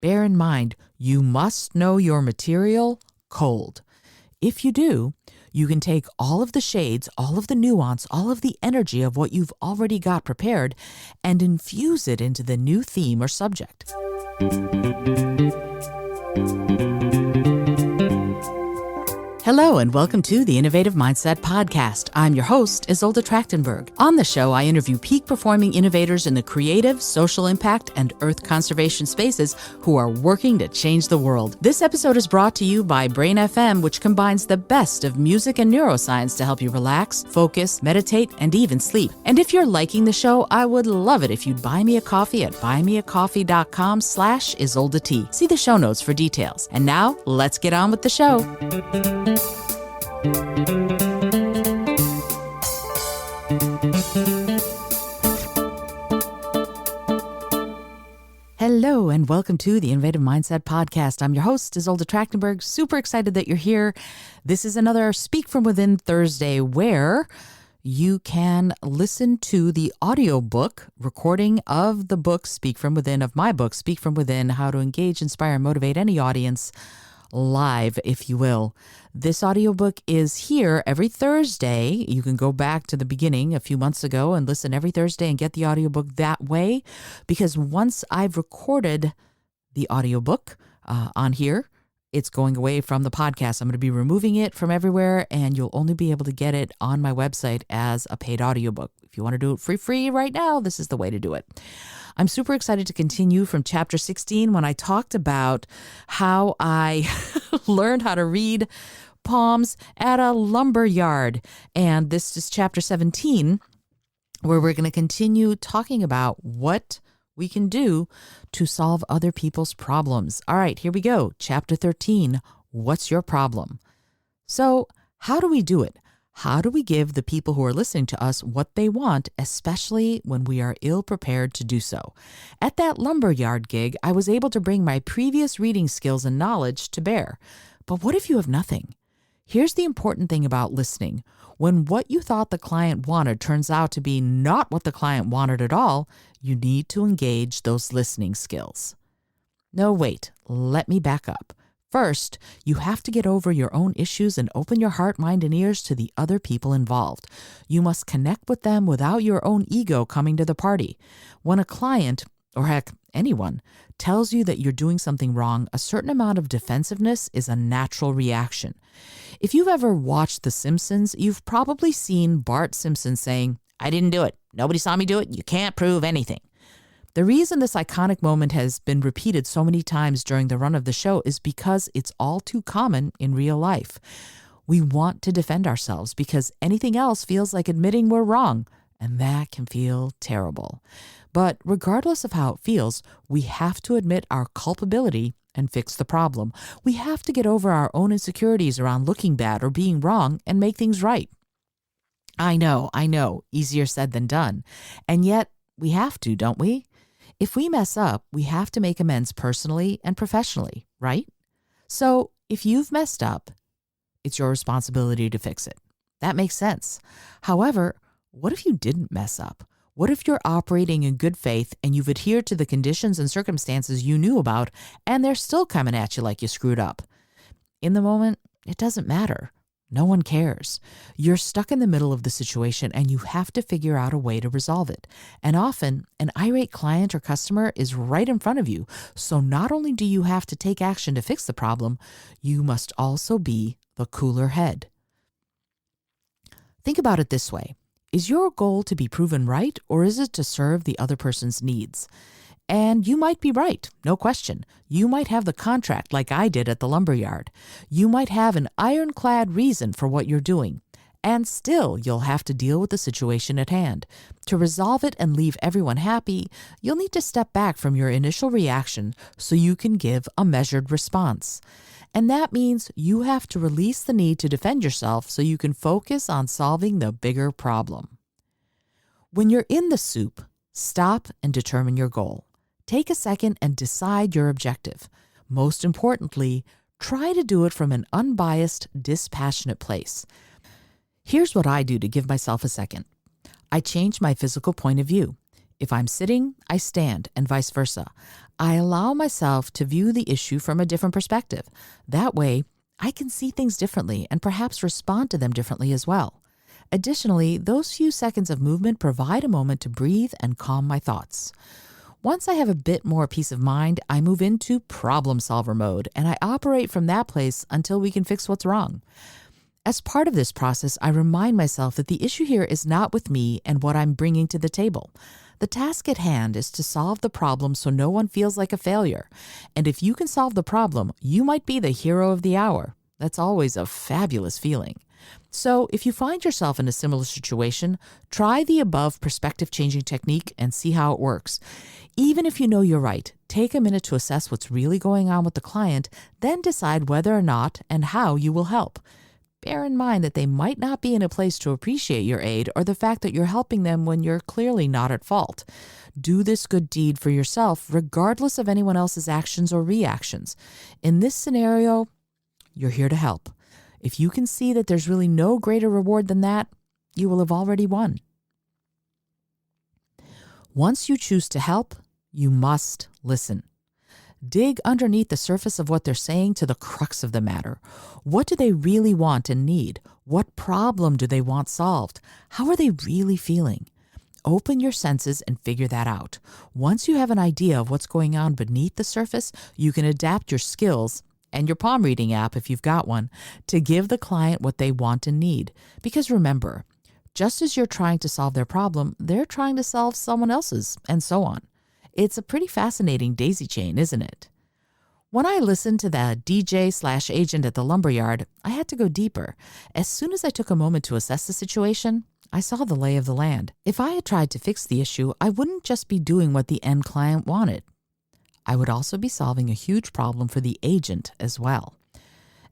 Bear in mind, you must know your material cold. If you do, you can take all of the shades, all of the nuance, all of the energy of what you've already got prepared and infuse it into the new theme or subject. Hello and welcome to the Innovative Mindset Podcast. I'm your host, Isolde Trachtenberg. On the show, I interview peak performing innovators in the creative, social impact, and earth conservation spaces who are working to change the world. This episode is brought to you by Brain FM, which combines the best of music and neuroscience to help you relax, focus, meditate, and even sleep. And if you're liking the show, I would love it if you'd buy me a coffee at buymeacoffee.com/IsoldeT. See the show notes for details. And now, let's get on with the show. Hello and welcome to the Innovative Mindset Podcast. I'm your host, Isolde Trachtenberg. Super excited that you're here. This is another Speak From Within Thursday where you can listen to the audiobook recording of the book Speak From Within, of my book, Speak From Within, How to Engage, Inspire, and Motivate Any Audience live, if you will. This audiobook is here every Thursday. You can go back to the beginning a few months ago and listen every Thursday and get the audiobook that way, because once I've recorded the audiobook on here, it's going away from the podcast. I'm going to be removing it from everywhere, and you'll only be able to get it on my website as a paid audiobook. If you want to do it free right now, this is the way to do it. I'm super excited to continue from chapter 16 when I talked about how I learned how to read palms at a lumber yard. And this is chapter 17, where we're going to continue talking about what we can do to solve other people's problems. All right, here we go. Chapter 13, what's your problem? So how do we do it? How do we give the people who are listening to us what they want, especially when we are ill-prepared to do so? At that lumberyard gig, I was able to bring my previous reading skills and knowledge to bear. But what if you have nothing? Here's the important thing about listening. When what you thought the client wanted turns out to be not what the client wanted at all, you need to engage those listening skills. No, wait, let me back up. First, you have to get over your own issues and open your heart, mind, and ears to the other people involved. You must connect with them without your own ego coming to the party. When a client, or heck, anyone, tells you that you're doing something wrong, a certain amount of defensiveness is a natural reaction. If you've ever watched The Simpsons, you've probably seen Bart Simpson saying, "I didn't do it. Nobody saw me do it. You can't prove anything." The reason this iconic moment has been repeated so many times during the run of the show is because it's all too common in real life. We want to defend ourselves because anything else feels like admitting we're wrong, and that can feel terrible. But regardless of how it feels, we have to admit our culpability and fix the problem. We have to get over our own insecurities around looking bad or being wrong and make things right. I know, easier said than done. And yet we have to, don't we? If we mess up, we have to make amends personally and professionally, right? So if you've messed up, it's your responsibility to fix it. That makes sense. However, what if you didn't mess up? What if you're operating in good faith and you've adhered to the conditions and circumstances you knew about and they're still coming at you like you screwed up? In the moment, it doesn't matter. No one cares. You're stuck in the middle of the situation and you have to figure out a way to resolve it. And often, an irate client or customer is right in front of you. So not only do you have to take action to fix the problem, you must also be the cooler head. Think about it this way. Is your goal to be proven right, or is it to serve the other person's needs? And you might be right, no question. You might have the contract like I did at the lumberyard. You might have an ironclad reason for what you're doing. And still, you'll have to deal with the situation at hand. To resolve it and leave everyone happy, you'll need to step back from your initial reaction so you can give a measured response. And that means you have to release the need to defend yourself so you can focus on solving the bigger problem. When you're in the soup, stop and determine your goal. Take a second and decide your objective. Most importantly, try to do it from an unbiased, dispassionate place. Here's what I do to give myself a second. I change my physical point of view. If I'm sitting, I stand, and vice versa. I allow myself to view the issue from a different perspective. That way, I can see things differently and perhaps respond to them differently as well. Additionally, those few seconds of movement provide a moment to breathe and calm my thoughts. Once I have a bit more peace of mind, I move into problem solver mode and I operate from that place until we can fix what's wrong. As part of this process, I remind myself that the issue here is not with me and what I'm bringing to the table. The task at hand is to solve the problem so no one feels like a failure. And if you can solve the problem, you might be the hero of the hour. That's always a fabulous feeling. So if you find yourself in a similar situation, try the above perspective changing technique and see how it works. Even if you know you're right, take a minute to assess what's really going on with the client, then decide whether or not and how you will help. Bear in mind that they might not be in a place to appreciate your aid or the fact that you're helping them when you're clearly not at fault. Do this good deed for yourself, regardless of anyone else's actions or reactions. In this scenario, you're here to help. If you can see that there's really no greater reward than that, you will have already won. Once you choose to help, you must listen. Dig underneath the surface of what they're saying to the crux of the matter. What do they really want and need? What problem do they want solved? How are they really feeling? Open your senses and figure that out. Once you have an idea of what's going on beneath the surface, you can adapt your skills and your palm reading app, if you've got one, to give the client what they want and need. Because remember, just as you're trying to solve their problem, they're trying to solve someone else's, and so on. It's a pretty fascinating daisy chain, isn't it? When I listened to the DJ/agent at the lumberyard, I had to go deeper. As soon as I took a moment to assess the situation, I saw the lay of the land. If I had tried to fix the issue, I wouldn't just be doing what the end client wanted. I would also be solving a huge problem for the agent as well.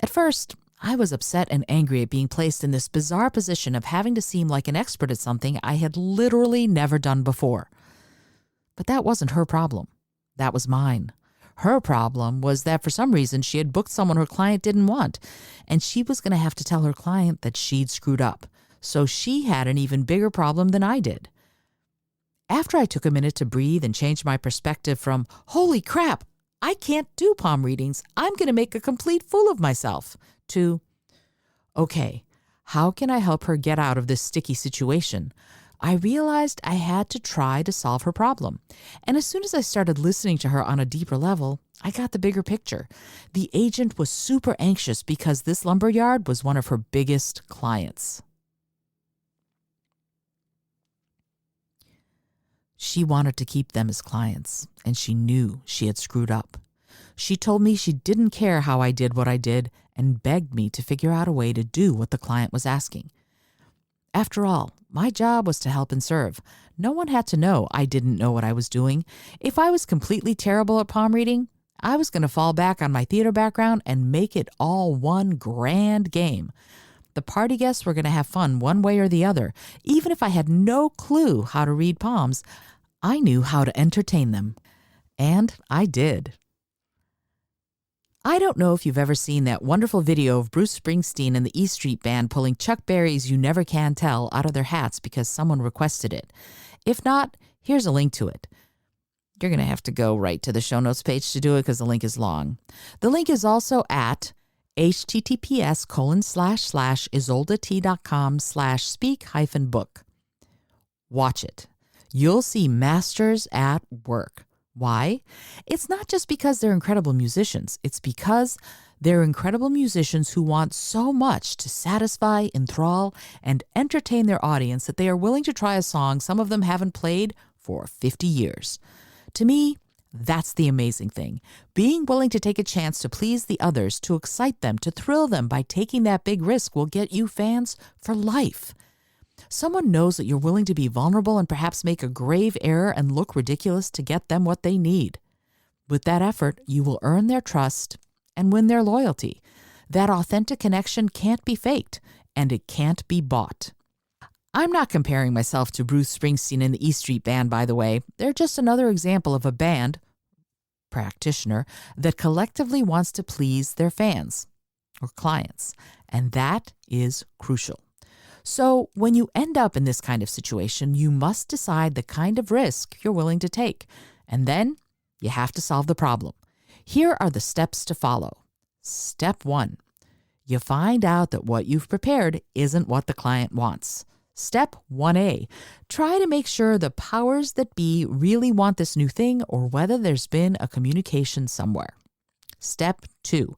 At first, I was upset and angry at being placed in this bizarre position of having to seem like an expert at something I had literally never done before. But that wasn't her problem. That was mine. Her problem was that for some reason she had booked someone her client didn't want, and she was going to have to tell her client that she'd screwed up. So she had an even bigger problem than I did. After I took a minute to breathe and change my perspective from, holy crap, I can't do palm readings, I'm going to make a complete fool of myself, to, okay, how can I help her get out of this sticky situation? I realized I had to try to solve her problem. And as soon as I started listening to her on a deeper level, I got the bigger picture. The agent was super anxious because this lumberyard was one of her biggest clients. She wanted to keep them as clients, and she knew she had screwed up. She told me she didn't care how I did what I did and begged me to figure out a way to do what the client was asking. After all, my job was to help and serve. No one had to know I didn't know what I was doing. If I was completely terrible at palm reading, I was going to fall back on my theater background and make it all one grand game. The party guests were going to have fun one way or the other. Even if I had no clue how to read palms, I knew how to entertain them. And I did. I don't know if you've ever seen that wonderful video of Bruce Springsteen and the E Street Band pulling Chuck Berry's You Never Can Tell out of their hats because someone requested it. If not, here's a link to it. You're going to have to go right to the show notes page to do it because the link is long. The link is also at https://isoldat.com/speak-book. Watch it. You'll see masters at work. Why? It's not just because they're incredible musicians. It's because they're incredible musicians who want so much to satisfy, enthrall, and entertain their audience that they are willing to try a song some of them haven't played for 50 years. To me, that's the amazing thing. Being willing to take a chance to please the others, to excite them, to thrill them by taking that big risk will get you fans for life. Someone knows that you're willing to be vulnerable and perhaps make a grave error and look ridiculous to get them what they need. With that effort, you will earn their trust and win their loyalty. That authentic connection can't be faked, and it can't be bought. I'm not comparing myself to Bruce Springsteen and the E Street Band, by the way. They're just another example of a band, practitioner, that collectively wants to please their fans or clients, and that is crucial. So when you end up in this kind of situation, you must decide the kind of risk you're willing to take. And then you have to solve the problem. Here are the steps to follow. Step 1. You find out that what you've prepared isn't what the client wants. Step 1A. Try to make sure the powers that be really want this new thing or whether there's been a communication somewhere. Step 2.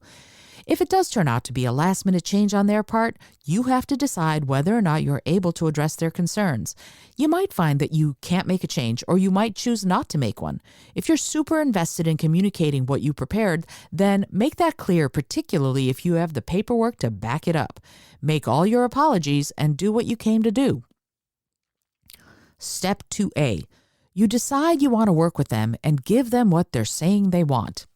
If it does turn out to be a last-minute change on their part, you have to decide whether or not you're able to address their concerns. You might find that you can't make a change, or you might choose not to make one. If you're super invested in communicating what you prepared, then make that clear, particularly if you have the paperwork to back it up. Make all your apologies and do what you came to do. Step 2A. You decide you want to work with them and give them what they're saying they want.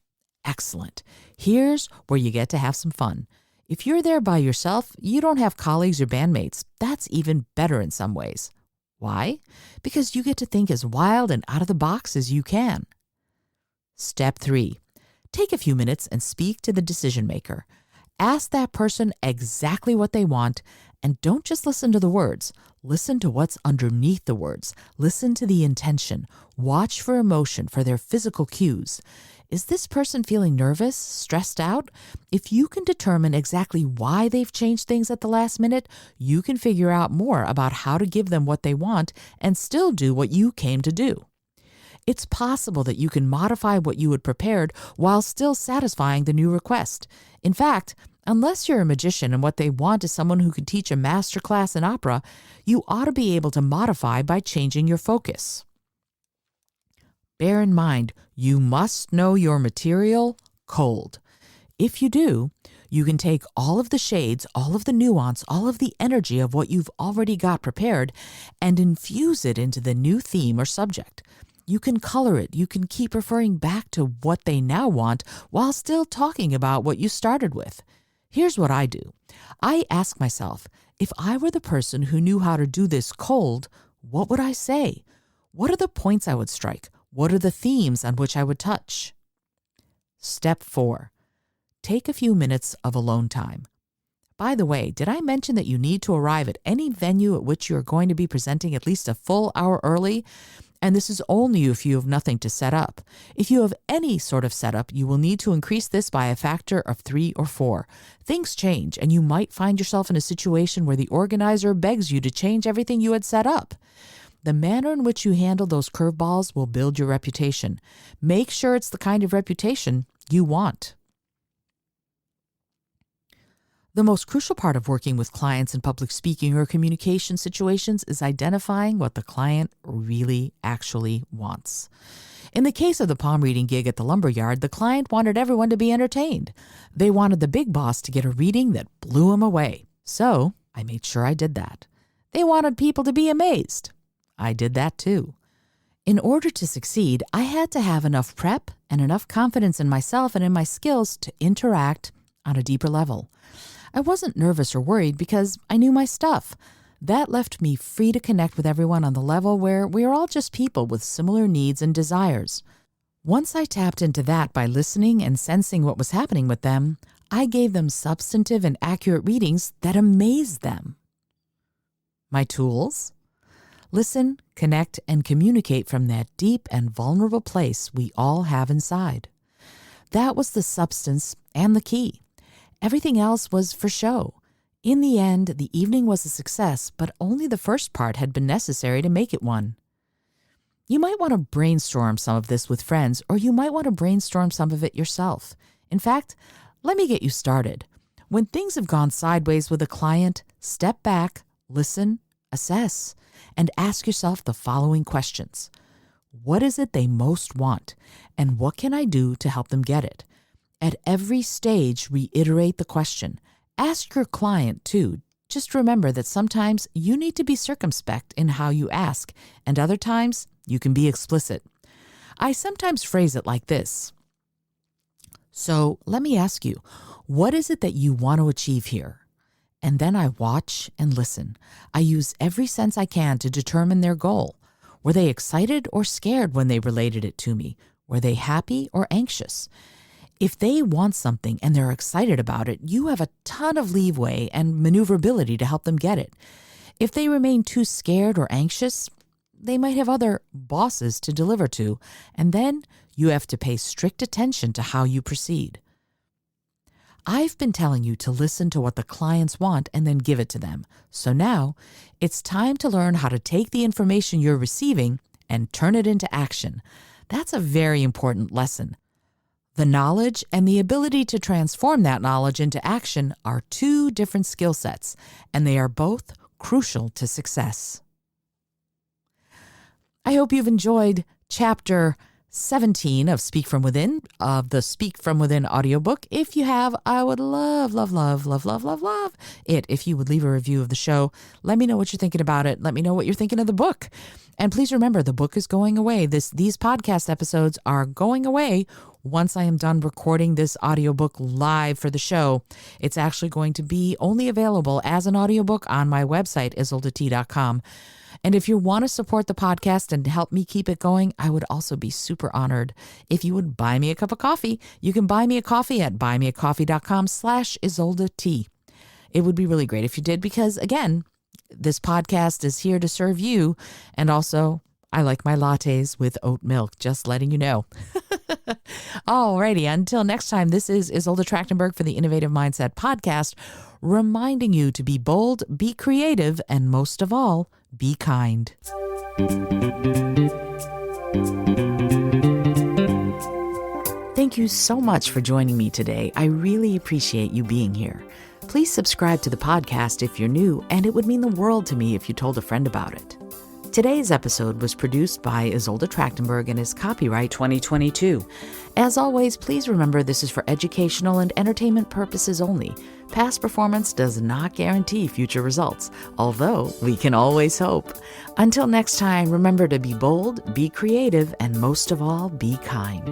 Excellent. Here's where you get to have some fun. If you're there by yourself, you don't have colleagues or bandmates. That's even better in some ways. Why? Because you get to think as wild and out of the box as you can. Step 3. Take a few minutes and speak to the decision maker. Ask that person exactly what they want, and don't just listen to the words. Listen to what's underneath the words. Listen to the intention. Watch for emotion, for their physical cues. Is this person feeling nervous, stressed out? If you can determine exactly why they've changed things at the last minute, you can figure out more about how to give them what they want and still do what you came to do. It's possible that you can modify what you had prepared while still satisfying the new request. In fact, unless you're a magician and what they want is someone who can teach a master class in opera, you ought to be able to modify by changing your focus. Bear in mind, you must know your material cold. If you do, you can take all of the shades, all of the nuance, all of the energy of what you've already got prepared and infuse it into the new theme or subject. You can color it. You can keep referring back to what they now want while still talking about what you started with. Here's what I do. I ask myself, if I were the person who knew how to do this cold, what would I say? What are the points I would strike? What are the themes on which I would touch? Step 4. Take a few minutes of alone time. By the way, did I mention that you need to arrive at any venue at which you are going to be presenting at least a full hour early? And this is only if you have nothing to set up. If you have any sort of setup, you will need to increase this by a factor of 3 or 4. Things change, and you might find yourself in a situation where the organizer begs you to change everything you had set up. The manner in which you handle those curveballs will build your reputation. Make sure it's the kind of reputation you want. The most crucial part of working with clients in public speaking or communication situations is identifying what the client really actually wants. In the case of the palm reading gig at the lumberyard, the client wanted everyone to be entertained. They wanted the big boss to get a reading that blew him away. So I made sure I did that. They wanted people to be amazed. I did that too. In order to succeed, I had to have enough prep and enough confidence in myself and in my skills to interact on a deeper level. I wasn't nervous or worried because I knew my stuff. That left me free to connect with everyone on the level where we are all just people with similar needs and desires. Once I tapped into that by listening and sensing what was happening with them, I gave them substantive and accurate readings that amazed them. My tools? Listen, connect, and communicate from that deep and vulnerable place we all have inside. That was the substance and the key. Everything else was for show. In the end, the evening was a success, but only the first part had been necessary to make it one. You might want to brainstorm some of this with friends, or you might want to brainstorm some of it yourself. In fact, let me get you started. When things have gone sideways with a client, step back, listen, assess, and ask yourself the following questions. What is it they most want, and what can I do to help them get it? At every stage, reiterate the question. Ask your client, too. Just remember that sometimes you need to be circumspect in how you ask, and other times you can be explicit. I sometimes phrase it like this. So let me ask you, what is it that you want to achieve here? And then I watch and listen. I use every sense I can to determine their goal. Were they excited or scared when they related it to me? Were they happy or anxious? If they want something and they're excited about it, you have a ton of leeway and maneuverability to help them get it. If they remain too scared or anxious, they might have other bosses to deliver to, and then you have to pay strict attention to how you proceed. I've been telling you to listen to what the clients want and then give it to them. So now it's time to learn how to take the information you're receiving and turn it into action. That's a very important lesson. The knowledge and the ability to transform that knowledge into action are two different skill sets, and they are both crucial to success. I hope you've enjoyed Chapter 17 of Speak From Within, of the Speak From Within audiobook. If you have, I would love it if you would leave a review of the show. Let me know what you're thinking about it. Let me know what you're thinking of the book. And please remember, the book is going away. These podcast episodes are going away once I am done recording this audiobook live for the show. It's actually going to be only available as an audiobook on my website, izoldat.com. And if you want to support the podcast and help me keep it going, I would also be super honored if you would buy me a cup of coffee. You can buy me a coffee at buymeacoffee.com/izoldat. It would be really great if you did, because again, this podcast is here to serve you. And also, I like my lattes with oat milk, just letting you know. Alrighty, until next time, this is Izolda Trachtenberg for the Innovative Mindset Podcast, reminding you to be bold, be creative, and most of all, be kind. Thank you so much for joining me today. I really appreciate you being here. Please subscribe to the podcast if you're new, and it would mean the world to me if you told a friend about it. Today's episode was produced by Izolda Trachtenberg and is copyright 2022. As always, please remember this is for educational and entertainment purposes only. Past performance does not guarantee future results, although we can always hope. Until next time, remember to be bold, be creative, and most of all, be kind.